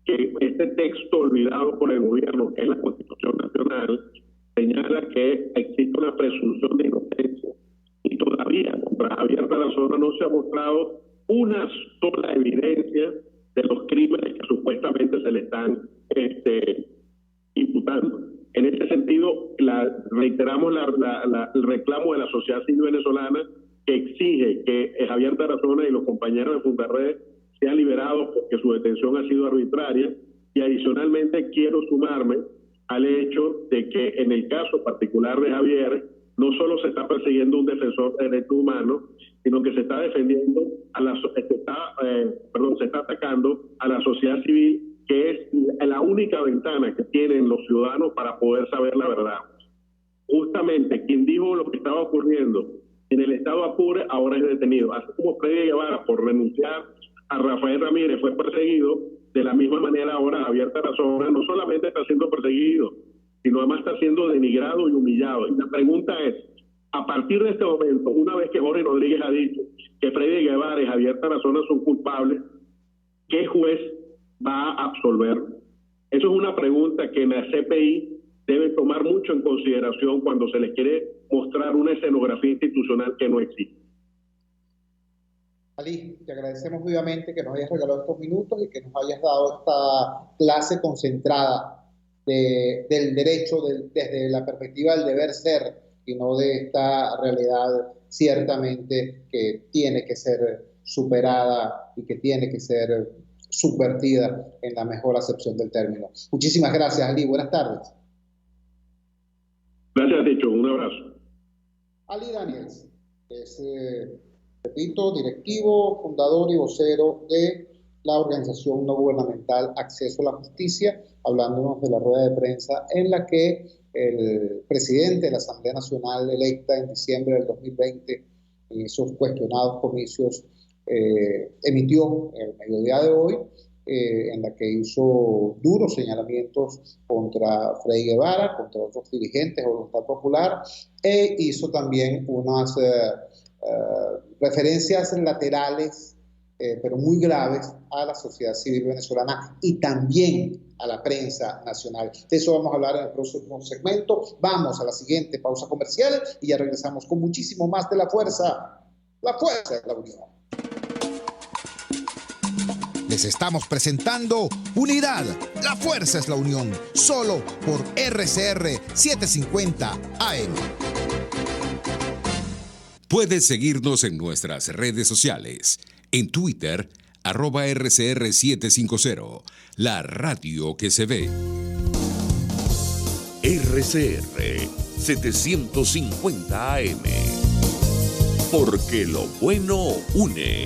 que este texto olvidado por el gobierno, que es la Constitución Nacional, señala que existe una presunción de inocencia. Y todavía contra Javier Tarazona no se ha mostrado una sola evidencia de los crímenes que supuestamente se le están imputando. En este sentido, reiteramos el reclamo de la sociedad civil venezolana que exige que Javier Tarazona y los compañeros de Fundarred sean liberados porque su detención ha sido arbitraria, y adicionalmente quiero sumarme al hecho de que en el caso particular de Javier no solo se está persiguiendo un defensor de derechos humanos, sino que se está defendiendo se está atacando a la sociedad civil, que es la única ventana que tienen los ciudadanos para poder saber la verdad. Justamente quien dijo lo que estaba ocurriendo en el estado Apure ahora es detenido. Así como Freddy Guevara, por renunciar a Rafael Ramírez, fue perseguido, de la misma manera ahora Javier Tarazona no solamente está siendo perseguido, sino además está siendo denigrado y humillado. Y la pregunta es, A partir de este momento, una vez que Jorge Rodríguez ha dicho que Freddy Guevara y Javier Tarazona son culpables, ¿qué juez va a absolver? Eso es una pregunta que la CPI debe tomar mucho en consideración cuando se les quiere mostrar una escenografía institucional que no existe. Ali, te agradecemos vivamente que nos hayas regalado estos minutos y que nos hayas dado esta clase concentrada del derecho desde la perspectiva del deber ser y no de esta realidad ciertamente que tiene que ser superada y que tiene que ser subvertida en la mejor acepción del término. Muchísimas gracias, Ali. Buenas tardes. Gracias, Ticho. Un abrazo. Ali Daniels es, repito, directivo, fundador y vocero de la organización no gubernamental Acceso a la Justicia, hablándonos de la rueda de prensa en la que el presidente de la Asamblea Nacional electa en diciembre del 2020, en esos cuestionados comicios, emitió el mediodía de hoy, en la que hizo duros señalamientos contra Freddy Guevara, contra otros dirigentes de Voluntad Popular, e hizo también unas referencias laterales, pero muy graves, a la sociedad civil venezolana y también a la prensa nacional. De eso vamos a hablar en el próximo segmento. Vamos a la siguiente pausa comercial y ya regresamos con muchísimo más de la fuerza de la unión. Les estamos presentando Unidad, la fuerza es la unión, solo por RCR 750 AM. Puedes seguirnos en nuestras redes sociales. En Twitter, @RCR750, la radio que se ve. RCR 750 AM. Porque lo bueno une.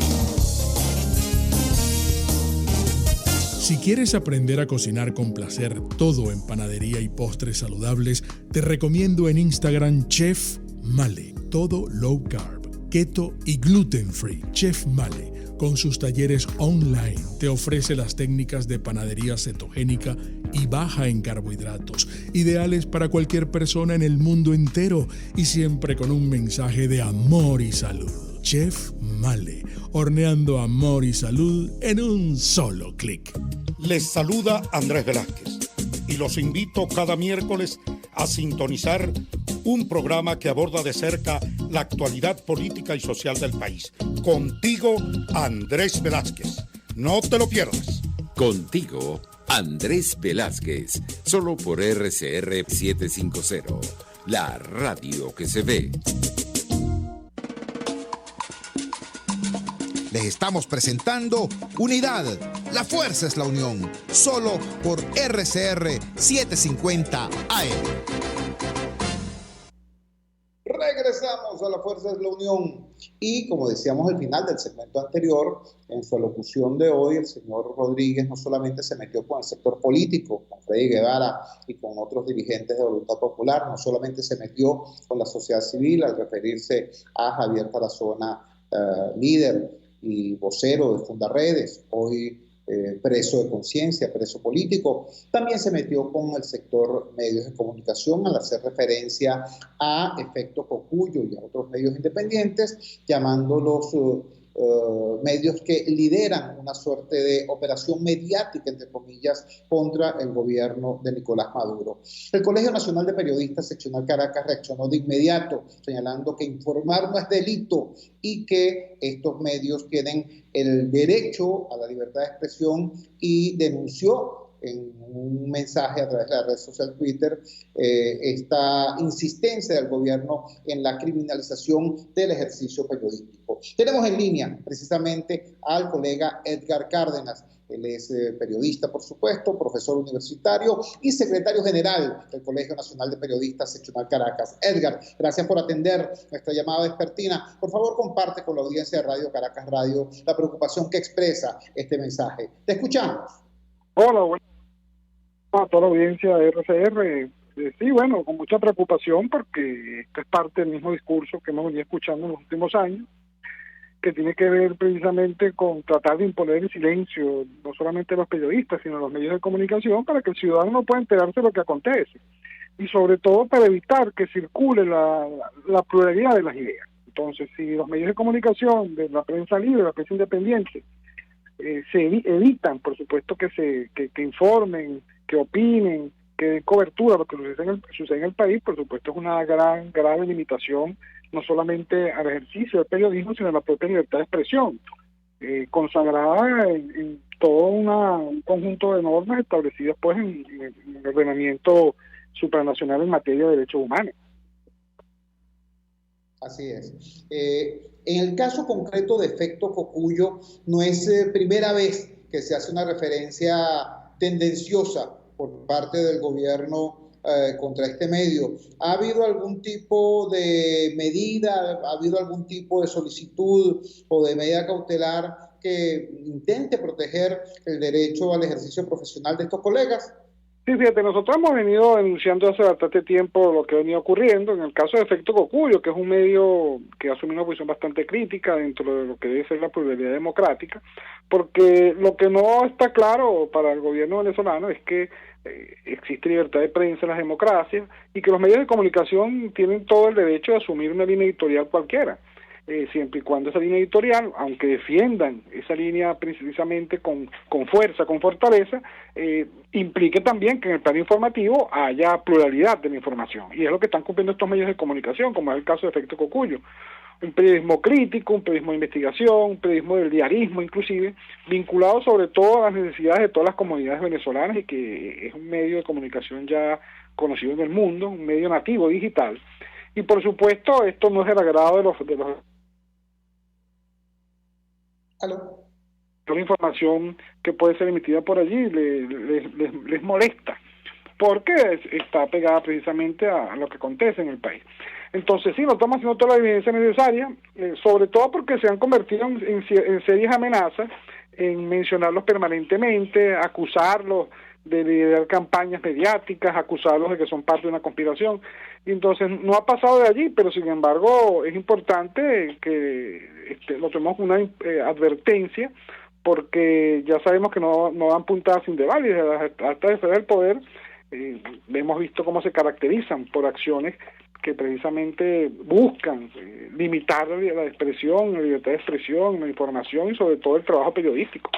Si quieres aprender a cocinar con placer todo en panadería y postres saludables, te recomiendo en Instagram Chef Male. Todo low carb, keto y gluten free. Chef Male, con sus talleres online, te ofrece las técnicas de panadería cetogénica y baja en carbohidratos, ideales para cualquier persona en el mundo entero y siempre con un mensaje de amor y salud. Chef Male, horneando amor y salud en un solo clic. Les saluda Andrés Velázquez y los invito cada miércoles a sintonizar un programa que aborda de cerca la actualidad política y social del país. Contigo, Andrés Velázquez. No te lo pierdas. Contigo, Andrés Velázquez, solo por RCR 750, la radio que se ve. Les estamos presentando Unidad, la fuerza es la unión, solo por RCR 750 AM. Regresamos a la fuerza de la unión y, como decíamos al final del segmento anterior, en su alocución de hoy, el señor Rodríguez no solamente se metió con el sector político, con Freddy Guevara y con otros dirigentes de Voluntad Popular, no solamente se metió con la sociedad civil al referirse a Javier Tarazona, líder y vocero de Fundaredes, hoy preso de conciencia, preso político. También se metió con el sector medios de comunicación al hacer referencia a Efecto Cocuyo y a otros medios independientes, llamándolos medios que lideran una suerte de operación mediática, entre comillas, contra el gobierno de Nicolás Maduro. El Colegio Nacional de Periodistas Seccional Caracas reaccionó de inmediato, señalando que informar no es delito y que estos medios tienen el derecho a la libertad de expresión, y denunció en un mensaje a través de la red social Twitter esta insistencia del gobierno en la criminalización del ejercicio periodístico. Tenemos en línea precisamente al colega Edgar Cárdenas. Él es periodista, por supuesto, profesor universitario y secretario general del Colegio Nacional de Periodistas Seccional Caracas. Edgar, gracias por atender nuestra llamada vespertina. Por favor, comparte con la audiencia de Radio Caracas Radio la preocupación que expresa este mensaje. Te escuchamos. Hola, bueno, a toda la audiencia de RCR. Sí, bueno, con mucha preocupación porque esto es parte del mismo discurso que hemos venido escuchando en los últimos años, que tiene que ver precisamente con tratar de imponer el silencio, no solamente de los periodistas, sino de los medios de comunicación, para que el ciudadano no pueda enterarse de lo que acontece. y sobre todo para evitar que circule la pluralidad de las ideas. Entonces, si los medios de comunicación, de la prensa libre, la prensa independiente, evitan, por supuesto, que informen, que opinen, que den cobertura a lo que sucede en el país, por supuesto es una grave limitación, no solamente al ejercicio del periodismo, sino a la propia libertad de expresión, consagrada en todo un conjunto de normas establecidas pues en el ordenamiento supranacional en materia de derechos humanos. Así es. En el caso concreto de Efecto Cocuyo, no es primera vez que se hace una referencia tendenciosa por parte del gobierno contra este medio. ¿Ha habido algún tipo de medida, ha habido algún tipo de solicitud o de medida cautelar que intente proteger el derecho al ejercicio profesional de estos colegas? Sí, fíjate, nosotros hemos venido denunciando hace bastante tiempo lo que ha venido ocurriendo. En el caso de Efecto Cocuyo, que es un medio que asume una posición bastante crítica dentro de lo que debe ser la pluralidad democrática, porque lo que no está claro para el gobierno venezolano es que existe libertad de prensa en las democracias y que los medios de comunicación tienen todo el derecho de asumir una línea editorial cualquiera. Siempre y cuando esa línea editorial, aunque defiendan esa línea precisamente con fuerza, con fortaleza, implique también que en el plano informativo haya pluralidad de la información. Y es lo que están cumpliendo estos medios de comunicación, como es el caso de Efecto Cocuyo. Un periodismo crítico, un periodismo de investigación, un periodismo del diarismo inclusive, vinculado sobre todo a las necesidades de todas las comunidades venezolanas y que es un medio de comunicación ya conocido en el mundo, un medio nativo digital. Y por supuesto esto no es del agrado de los ¿Aló? la información que puede ser emitida por allí les molesta, porque está pegada precisamente a lo que acontece en el país. Entonces sí, no estamos haciendo toda la evidencia necesaria, sobre todo porque se han convertido en serias amenazas, en mencionarlos permanentemente, acusarlos de liderar campañas mediáticas, acusarlos de que son parte de una conspiración. Y entonces no ha pasado de allí, pero sin embargo es importante que lo tomemos como una advertencia, porque ya sabemos que no dan puntadas sin debar, y desde las altas esferas del poder hemos visto cómo se caracterizan por acciones que precisamente buscan limitar la expresión, la libertad de expresión, la información y sobre todo el trabajo periodístico.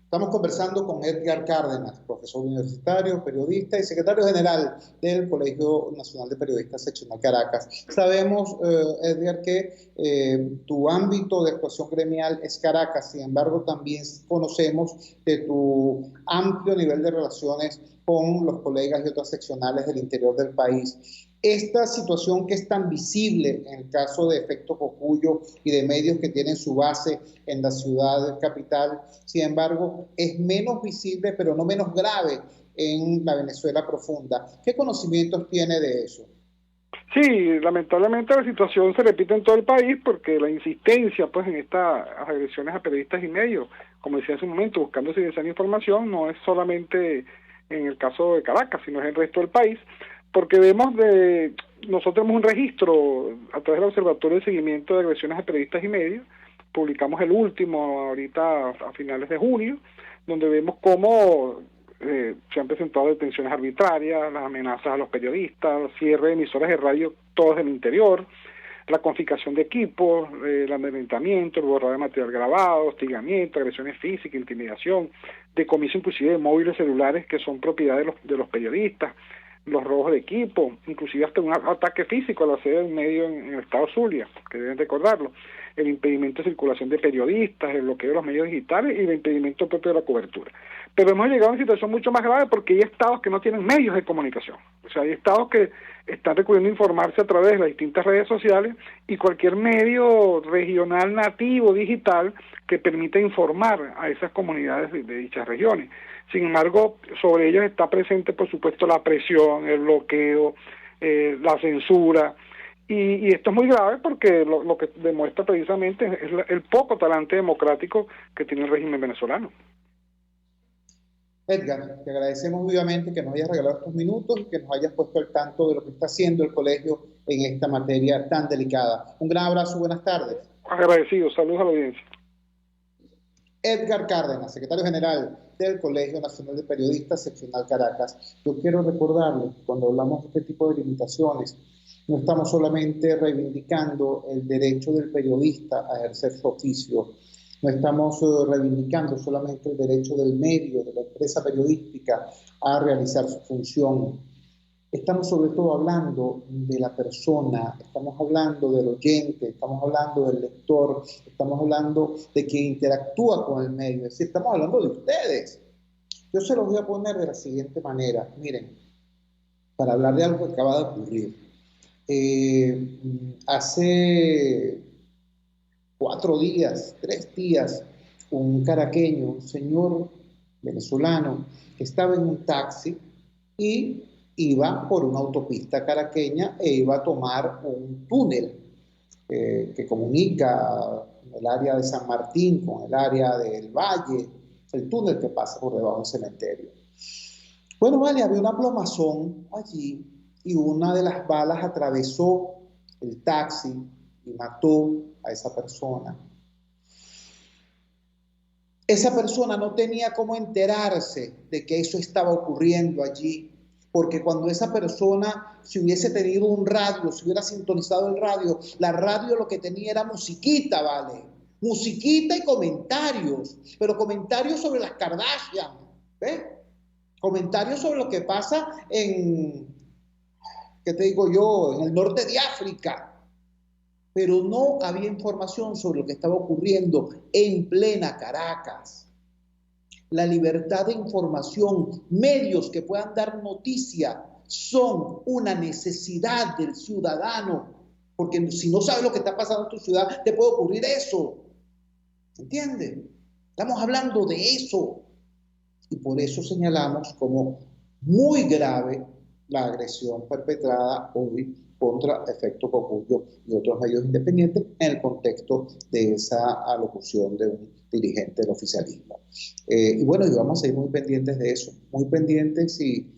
Estamos conversando con Edgar Cárdenas, profesor universitario, periodista y secretario general del Colegio Nacional de Periodistas Seccional Caracas. Sabemos, Edgar, que tu ámbito de actuación gremial es Caracas, sin embargo también conocemos de tu amplio nivel de relaciones con los colegas y otras seccionales del interior del país. Esta situación que es tan visible en el caso de Efecto Cocuyo y de medios que tienen su base en la ciudad capital, sin embargo, es menos visible, pero no menos grave en la Venezuela profunda. ¿Qué conocimientos tiene de eso? Sí, lamentablemente la situación se repite en todo el país porque la insistencia pues en estas agresiones a periodistas y medios, como decía hace un momento, buscando silenciar información, no es solamente en el caso de Caracas, sino es en el resto del país, porque nosotros tenemos un registro a través del Observatorio de Seguimiento de Agresiones a Periodistas y Medios, publicamos el último ahorita a finales de junio, donde vemos cómo se han presentado detenciones arbitrarias, las amenazas a los periodistas, cierre de emisoras de radio, todas del interior, la confiscación de equipos, el amedrentamiento, el borrado de material grabado, hostigamiento, agresiones físicas, intimidación, decomiso inclusive de móviles celulares que son propiedad de los periodistas, los robos de equipo, inclusive hasta un ataque físico a la sede de un medio en el estado Zulia, que deben recordarlo, el impedimento de circulación de periodistas, el bloqueo de los medios digitales y el impedimento propio de la cobertura. Pero hemos llegado a una situación mucho más grave porque hay estados que no tienen medios de comunicación. O sea, hay estados que están recurriendo a informarse a través de las distintas redes sociales y cualquier medio regional, nativo, digital, que permita informar a esas comunidades de dichas regiones. Sin embargo, sobre ellos está presente, por supuesto, la presión, el bloqueo, la censura, y esto es muy grave porque lo que demuestra precisamente es el poco talante democrático que tiene el régimen venezolano. Edgar, te agradecemos vivamente que nos hayas regalado estos minutos y que nos hayas puesto al tanto de lo que está haciendo el colegio en esta materia tan delicada. Un gran abrazo, buenas tardes. Agradecido, saludos a la audiencia. Edgar Cárdenas, secretario general del Colegio Nacional de Periodistas, seccional Caracas. Yo quiero recordarles que cuando hablamos de este tipo de limitaciones, no estamos solamente reivindicando el derecho del periodista a ejercer su oficio, no estamos reivindicando solamente el derecho del medio, de la empresa periodística a realizar su función. Estamos sobre todo hablando de la persona, estamos hablando del oyente, estamos hablando del lector, estamos hablando de quien interactúa con el medio, es decir, estamos hablando de ustedes. Yo se los voy a poner de la siguiente manera. Miren, para hablar de algo que acaba de ocurrir. Hace 3 días, un caraqueño, un señor venezolano, que estaba en un taxi y iba por una autopista caraqueña e iba a tomar un túnel que comunica el área de San Martín con el área del Valle, el túnel que pasa por debajo del cementerio. Bueno, vale, había una plomazón allí y una de las balas atravesó el taxi y mató a esa persona. Esa persona no tenía cómo enterarse de que eso estaba ocurriendo allí, porque cuando esa persona, si hubiese tenido un radio, si hubiera sintonizado el radio, la radio lo que tenía era musiquita, ¿vale? Musiquita y comentarios, pero comentarios sobre las Kardashian, ¿ves? Comentarios sobre lo que pasa en, ¿qué te digo yo?, en el norte de África. Pero no había información sobre lo que estaba ocurriendo en plena Caracas. La libertad de información, medios que puedan dar noticia, son una necesidad del ciudadano, porque si no sabes lo que está pasando en tu ciudad, te puede ocurrir eso. ¿Entiendes? Estamos hablando de eso. Y por eso señalamos como muy grave la agresión perpetrada hoy contra Efecto Cocuyó y otros medios independientes en el contexto de esa alocución de un dirigente del oficialismo. Y bueno, y vamos a seguir muy pendientes de eso, muy pendientes y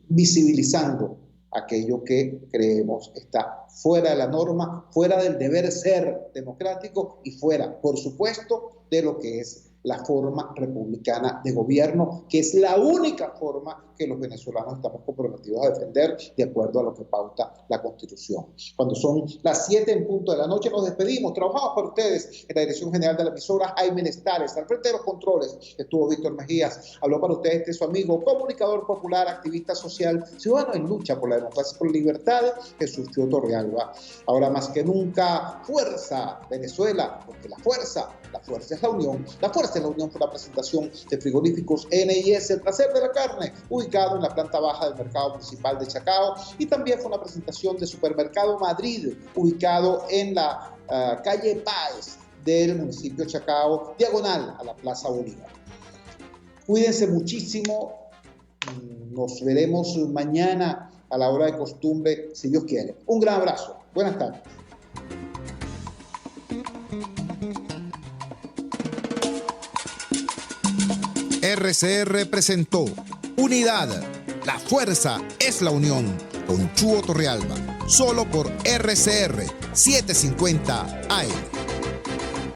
visibilizando aquello que creemos está fuera de la norma, fuera del deber ser democrático y fuera, por supuesto, de lo que es la forma republicana de gobierno, que es la única forma que los venezolanos estamos comprometidos a defender de acuerdo a lo que pauta la Constitución. Cuando son las 7 en punto de la noche nos despedimos. Trabajamos para ustedes en la dirección general de la emisora Jaime Nestares, al frente de los controles estuvo Víctor Mejías, habló para ustedes su amigo, comunicador popular, activista social, ciudadano en lucha por la democracia y por la libertad, Jesús Chio Torrealba. Ahora más que nunca, fuerza Venezuela, porque la fuerza es la unión. La fuerza es la unión. Fue la presentación de Frigoríficos NIS, el placer de la carne, ubicado en la planta baja del Mercado Municipal de Chacao, y también fue una presentación de Supermercado Madrid, ubicado en la calle Páez del municipio de Chacao, diagonal a la Plaza Bolívar. Cuídense muchísimo, nos veremos mañana a la hora de costumbre, si Dios quiere. Un gran abrazo, buenas tardes. RCR presentó Unidad, la fuerza es la unión, con Chuo Torrealba, solo por RCR 750 AM.